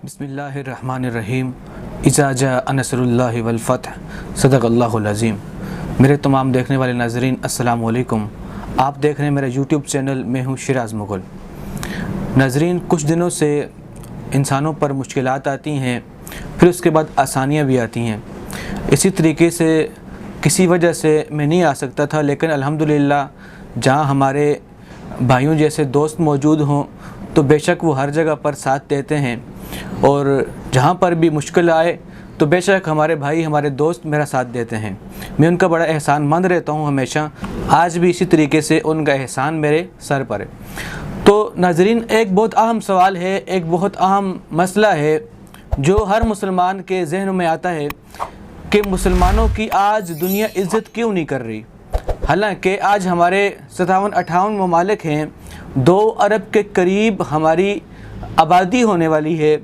बिस्मिल्लाहिर्रहमानिर्रहीम इज़ा जाअ नस्रुल्लाहि वल फ़त्ह सदक़ल्लाहुल अज़ीम। मेरे तमाम देखने वाले नाज़रीन अस्सलाम वालेकुम। आप देख रहे हैं मेरा यूट्यूब चैनल, मैं हूँ शिराज़ मुग़ल। नाज़रीन, कुछ दिनों से इंसानों पर मुश्किलात आती हैं, फिर उसके बाद आसानियाँ भी आती हैं। इसी तरीके से किसी वजह से मैं नहीं आ सकता था, लेकिन अल्हम्दुलिल्लाह जहाँ हमारे भाइयों जैसे दोस्त मौजूद हों तो बेशक वो हर जगह पर साथ देते हैं, और जहाँ पर भी मुश्किल आए तो बेशक हमारे भाई हमारे दोस्त मेरा साथ देते हैं। मैं उनका बड़ा एहसानमंद रहता हूँ हमेशा, आज भी इसी तरीके से उनका एहसान मेरे सर पर है। तो नाज़रीन, एक बहुत अहम सवाल है, एक बहुत अहम मसला है जो हर मुसलमान के जहन में आता है कि मुसलमानों की आज दुनिया इज़्ज़त क्यों नहीं कर रही। हालांकि आज हमारे 57-58 ममालिक हैं, 2 अरब के करीब हमारी आबादी होने वाली है,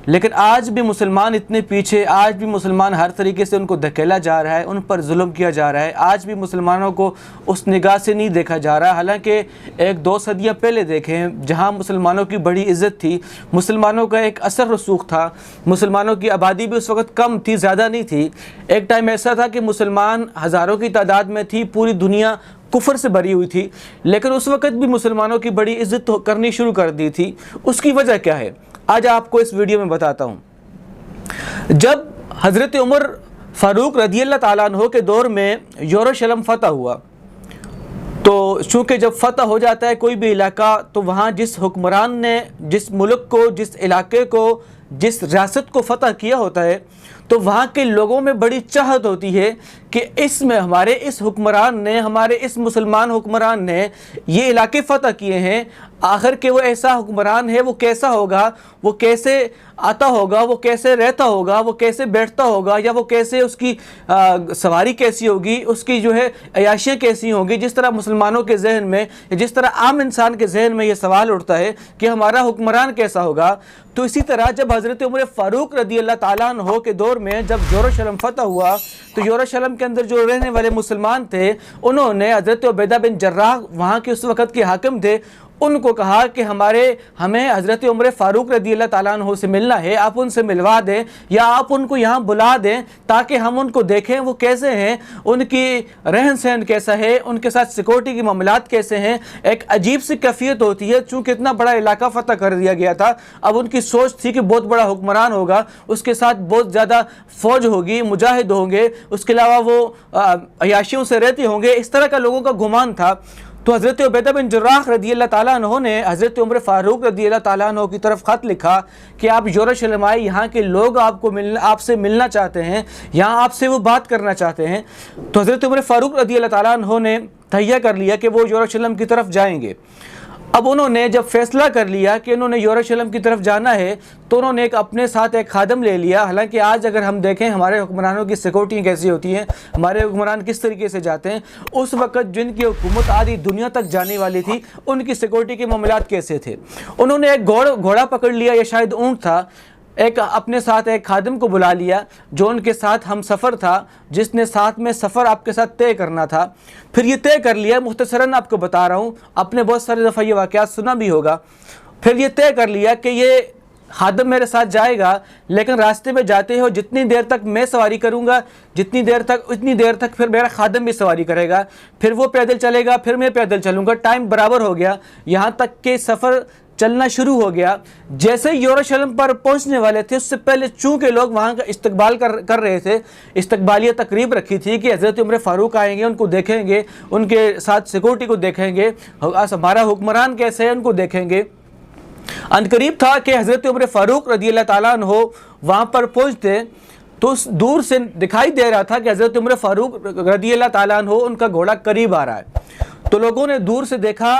लेकिन आज भी मुसलमान इतने पीछे, आज भी मुसलमान हर तरीके से उनको धकेला जा रहा है, उन पर जुल्म किया जा रहा है। आज भी मुसलमानों को उस निगाह से नहीं देखा जा रहा। हालांकि 1-2 सदियाँ पहले देखें जहाँ मुसलमानों की बड़ी इज़्ज़त थी, मुसलमानों का एक असर रसूख था, मुसलमानों की आबादी भी उस वक़्त कम थी, ज़्यादा नहीं थी। एक टाइम ऐसा था कि मुसलमान हज़ारों की तादाद में थी, पूरी दुनिया कुफर से भरी हुई थी, लेकिन उस वक़्त भी मुसलमानों की बड़ी इज़्ज़त करनी शुरू कर दी थी। उसकी वजह क्या है, आज आपको इस वीडियो में बताता हूँ। जब हज़रत उमर फ़ारूक रज़ियल्लाहु ताला अन्हु के दौर में यरूशलेम फ़तह हुआ, तो चूँकि जब फ़तह हो जाता है कोई भी इलाका, तो वहाँ जिस हुक्मरान ने जिस मुल्क को, जिस इलाके को, जिस रियासत को फ़तह किया होता है, तो वहाँ के लोगों में बड़ी चाहत होती है कि इसमें हमारे इस हुक्मरान ने, हमारे इस मुसलमान हुक्मरान ने ये इलाके फ़तह किए हैं, आखिर के वो ऐसा हुक्मरान है, वो कैसा होगा, वो कैसे आता होगा, वो कैसे रहता होगा, वो कैसे बैठता होगा, या वो कैसे उसकी सवारी कैसी होगी, उसकी जो है अयाशियाँ कैसी होंगी। जिस तरह मुसलमानों के जहन में, जिस तरह आम इंसान के जहन में ये सवाल उठता है कि हमारा हुक्मरान कैसा होगा, तो इसी तरह जब हज़रत उमर फ़ारूक रज़ियल्लाहु ताला अन्हु के दौर में जब यरूशलेम फ़तह हुआ, तो यरूशलेम के अंदर जो रहने वाले मुसलमान थे, उन्होंने हज़रत उबैदा बिन जर्राह, वहाँ के उस वक़्त के हाकिम थे, उनको कहा कि हमें हज़रत उमर फ़ारूक रज़ियल्लाहु ताला अन्हु से मिलना है, आप उनसे मिलवा दें या आप उनको यहाँ बुला दें ताकि हम उनको देखें वो कैसे हैं, उनकी रहन सहन कैसा है, उनके साथ सिक्योरिटी की मामलात कैसे हैं। एक अजीब सी कैफियत होती है, चूँकि इतना बड़ा इलाका फ़तह कर दिया गया था। अब उनकी सोच थी कि बहुत बड़ा हुक्मरान होगा, उसके साथ बहुत ज़्यादा फ़ौज होगी, मुजाहिद होंगे, उसके अलावा वो अयाशियों से रहते होंगे, इस तरह का लोगों का गुमान था। तो हज़रत उबैदा बिन जर्राह रज़ियल्लाहु ताला अन्हु ने हज़रत उमर फ़ारूक रज़ियल्लाहु ताला अन्हु की तरफ ख़त लिखा कि आप यरूशलेम आए, यहाँ के लोग आपसे मिलना चाहते हैं, यहाँ आपसे वो बात करना चाहते हैं। तो हज़रत उमर फ़ारूक रज़ियल्लाहु ताला अन्हु ने तहैया कर लिया कि वो यरूशलेम की तरफ जाएंगे। अब उन्होंने जब फैसला कर लिया कि उन्होंने यरूशलेम की तरफ जाना है, तो उन्होंने अपने साथ एक खादम ले लिया। हालांकि आज अगर हम देखें हमारे हुक्मरानों की सिक्योरिटी कैसी होती हैं, हमारे हुक्मरान किस तरीके से जाते हैं, उस वक़्त जिनकी हुकूमत आधी दुनिया तक जाने वाली थी, उनकी सिक्योरिटी के मामलात कैसे थे। उन्होंने एक घोड़ा पकड़ लिया, या शायद ऊँट था, एक अपने साथ एक खादिम को बुला लिया जो उनके साथ हम सफ़र था, जिसने साथ में सफ़र आपके साथ तय करना था। फिर ये तय कर लिया, मुख्तसरन आपको बता रहा हूँ, आपने बहुत सारे दफ़ा ये वाक़यात सुना भी होगा। फिर ये तय कर लिया कि ये खादिम मेरे साथ जाएगा, लेकिन रास्ते में जाते हो जितनी देर तक मैं सवारी करूँगा, उतनी देर तक फिर मेरा खादिम भी सवारी करेगा, फिर वो पैदल चलेगा, फिर मैं पैदल चलूँगा। टाइम बराबर हो गया, यहाँ तक कि सफ़र चलना शुरू हो गया। जैसे ही यरूशलेम पर पहुंचने वाले थे, उससे पहले चूंकि लोग वहां का इस्तकबाल कर रहे थे, इस्तकबालिया तकरीब रखी थी कि हज़रत उमर फ़ारूक आएंगे, उनको देखेंगे, उनके साथ सिक्योरिटी को देखेंगे, हमारा हुक्मरान कैसे है उनको देखेंगे। अनकरीब था कि हज़रत उमर फ़ारूक रज़ियल्लाहु ताला अन्हु वहाँ पर पहुँचते तो दूर से दिखाई दे रहा था कि हज़रत उमर फ़ारूक रज़ियल्लाहु ताला अन्हु उनका घोड़ा करीब आ रहा है। तो लोगों ने दूर से देखा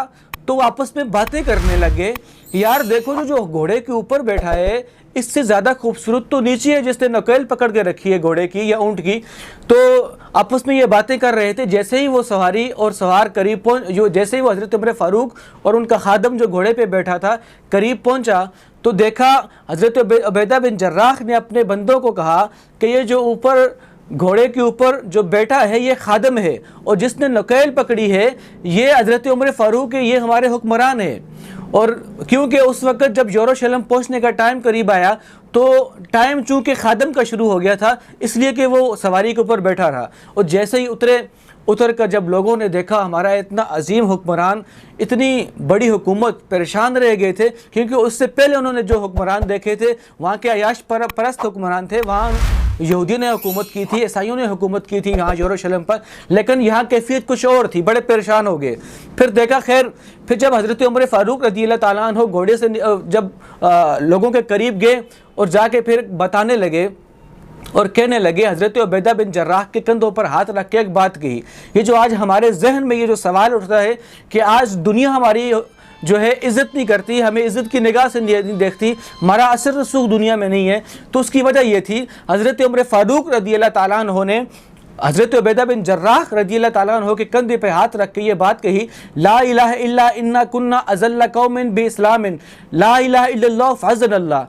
तो आपस में बातें करने लगे, यार देखो जो घोड़े के ऊपर बैठा है, इससे ज़्यादा खूबसूरत तो नीचे है जिसने नकेल पकड़ के रखी है घोड़े की या ऊँट की। तो आपस में ये बातें कर रहे थे। जैसे ही वो सवारी और सवार करीब जैसे ही वो हज़रत उमर फ़ारूक और उनका खादम जो घोड़े पे बैठा था करीब पहुंचा, तो देखा हज़रत उबैदा बिन जर्राह ने अपने बंदों को कहा कि ये जो ऊपर घोड़े के ऊपर जो बैठा है ये खादम है, और जिसने नकेल पकड़ी है ये हज़रत उमर फ़ारूक है, ये हमारे हुक्मरान है। और क्योंकि उस वक़्त जब यरूशलेम पहुंचने का टाइम करीब आया तो टाइम चूँकि खादम का शुरू हो गया था, इसलिए कि वो सवारी के ऊपर बैठा रहा, और जैसे ही उतर कर जब लोगों ने देखा हमारा इतना अजीम हुक्मरान, इतनी बड़ी हुकूमत, परेशान रह गए थे, क्योंकि उससे पहले उन्होंने जो हुक्मरान देखे थे वहाँ के अयाश परस्त हुक्मरान थे, वहाँ यहूदियों ने हुकूमत की थी, ईसाइयों ने हुकूमत की थी यहाँ यरूशलेम पर, लेकिन यहाँ कैफियत कुछ और थी, बड़े परेशान हो गए। फिर देखा, खैर फिर जब हज़रत उमर फ़ारूक रज़ी अल्लाह ताला अन्हु घोड़े से जब लोगों के करीब गए और जाके फिर बताने लगे और कहने लगे, हज़रत उबैदा बिन जर्राह के कंधों पर हाथ रख के एक बात कही, ये जो आज हमारे जहन में ये जो सवाल उठता है कि आज दुनिया हमारी जो है इज़्ज़त नहीं करती, हमें इज़्ज़त की निगाह से नहीं देखती, हमारा असर रसूख दुनिया में नहीं है, तो उसकी वजह ये थी हज़रत उमर फ़ारूक रज़ी अल्लाह ताला अन्हु ने हज़रत उबैदा बिन जर्राह रज़ी अल्लाह ताला अन्हु के कंधे पे हाथ रख के ये बात कही, ला इलाहा इल्ला इन्ना कुन्ना अज़ल्ला कौमिन बि इस्लामिन ला इलाहा इल्लल्लाह फ़अज़्ज़नल्लाह,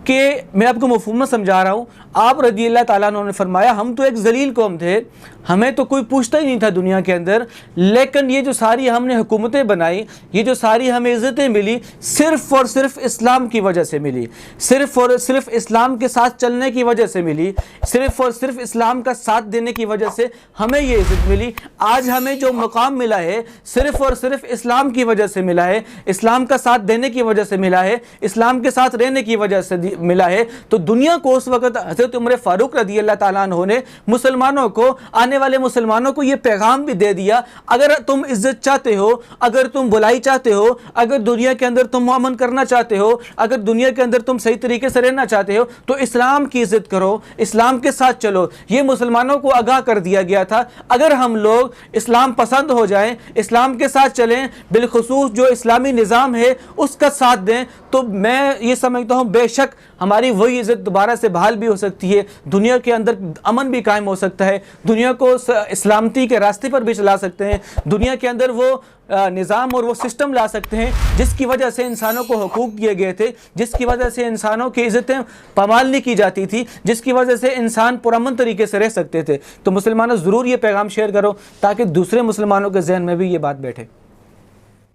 कि मैं आपको मफ़हूम समझा रहा हूँ। आप रज़ी अल्लाह ताला अन्हु ने फरमाया, हम तो एक ज़लील कौम थे, हमें तो कोई पूछता ही नहीं था दुनिया के अंदर, लेकिन ये जो सारी हमने हुकूमतें बनाई, ये जो सारी हमें इज़्ज़तें मिली, सिर्फ़ और सिर्फ इस्लाम की वजह से मिली, सिर्फ़ और सिर्फ इस्लाम के साथ चलने की वजह से मिली, सिर्फ़ और सिर्फ इस्लाम का साथ देने की वजह से हमें ये इज़्ज़त मिली। आज हमें जो मकाम मिला है सिर्फ़ और सिर्फ इस्लाम की वजह से मिला है, इस्लाम का साथ देने की वजह से मिला है, इस्लाम के साथ रहने की वजह से मिला है। तो दुनिया को उस वक़्त हज़रत उमर फ़ारूक रज़ी अल्लाह ताला अन्हु ने मुसलमानों को, आने वाले मुसलमानों को ये पैगाम भी दे दिया, अगर तुम इज़्ज़त चाहते हो, अगर तुम भलाई चाहते हो, अगर दुनिया के अंदर तुम अमन करना चाहते हो, अगर दुनिया के अंदर तुम सही तरीके से रहना चाहते हो, तो इस्लाम की इज़्ज़त करो, इस्लाम के साथ चलो। ये मुसलमानों को आगाह कर दिया गया था। अगर हम लोग इस्लाम पसंद हो जाएं, इस्लाम के साथ चलें, बिलखुसूस जो इस्लामी निज़ाम है उसका साथ दें, तो मैं ये समझता हूँ बेशक हमारी वही इज़्ज़त दोबारा से बहाल भी हो सकती है, दुनिया के अंदर अमन भी कायम हो सकता है, दुनिया को इस्लामती के रास्ते पर भी चला सकते हैं, दुनिया के अंदर वो निज़ाम और वो सिस्टम ला सकते हैं जिसकी वजह से इंसानों को हुकूक दिए गए थे, जिसकी वजह से इंसानों की इज़्ज़तें पामाल नहीं की जाती थी, जिसकी वजह से इंसान पुरअमन तरीके से रह सकते थे। तो मुसलमानों ज़रूर ये पैगाम शेयर करो ताकि दूसरे मुसलमानों के जहन में भी ये बात बैठे।